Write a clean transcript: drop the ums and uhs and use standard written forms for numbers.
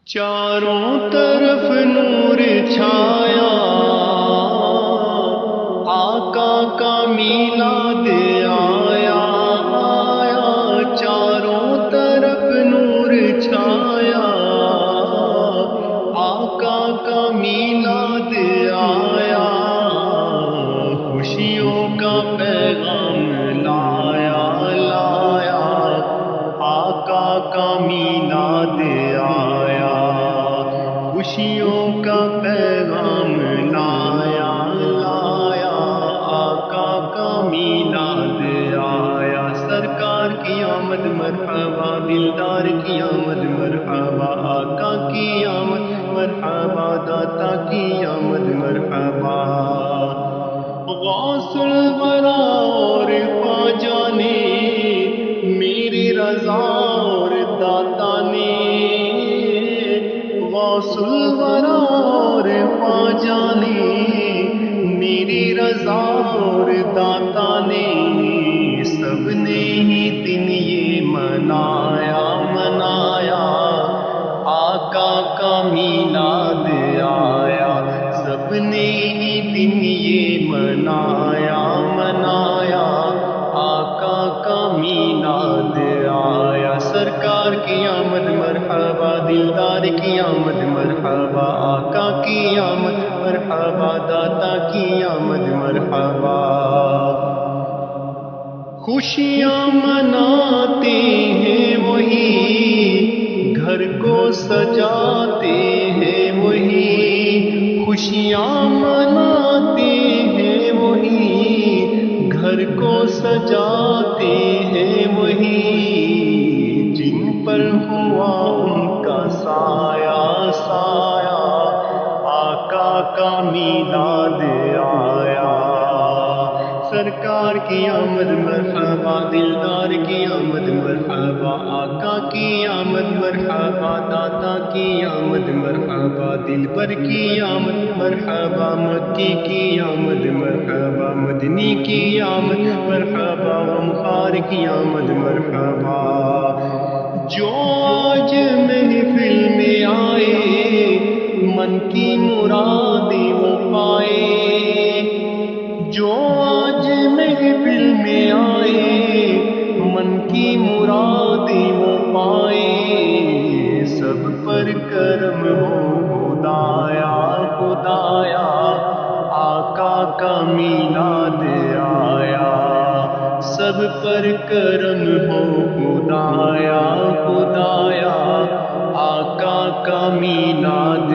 چاروں طرف نور چھایا، آقا کا میلاد آیا آیا، چاروں طرف نور چھایا، آقا کا میلاد آیا، خوشیوں کا پیغام لایا لایا، آقا کا میلاد آیا، خوشیوں کا پیغام لایا لایا، آقا کا میلاد آیا، سرکار کی آمد مرحبا، دلدار کی آمد مرحبا، آقا کی آمد مرحبا، داتا کی آمد مرحبا، غوث الورا اور خواجہ نے، میری رضا اور داتا نے، غوث الورا اور خواجہ نے، میری رضا اور داتا نے، سب نے ہی دن یہ منایا منایا، آقا کا میلاد آیا، سب نے ہی دن یہ منایا منایا، آقا کا میلاد آیا، سرکار کی آمد مرحبا، دلدار کی آمد مرحبا، آقا کی آمد مرحبا، داتا کی آمد مرحبا، خوشیاں مناتے ہیں وہی، گھر کو سجاتے ہیں وہی، خوشیاں مناتے ہیں وہی، گھر کو سجاتے ہیں وہی، جن پر ہوا ان کا سایہ سایہ، آقا کا میلاد آیا، سرکار کی آمد مرحبا، دلدار کی آمد مرحبا، آقا کی آمد مرحبا، داتا کی آمد مرحبا، دلبر کی آمد مرحبا، مکی کی آمد مرحبا، مدنی کی آمد مرحبا، غمخوار کی آمد مرحبا، جو آج محفل میں آئے، من کی مرادیں وہ پائے، جو آج محفل میں آئے، من کی مرادیں وہ پائے، سب پر کرم ہو خدایا خدایا، آقا کا میلاد آیا، سب پر کرم ہو خدایا خدایا، آقا کا میلاد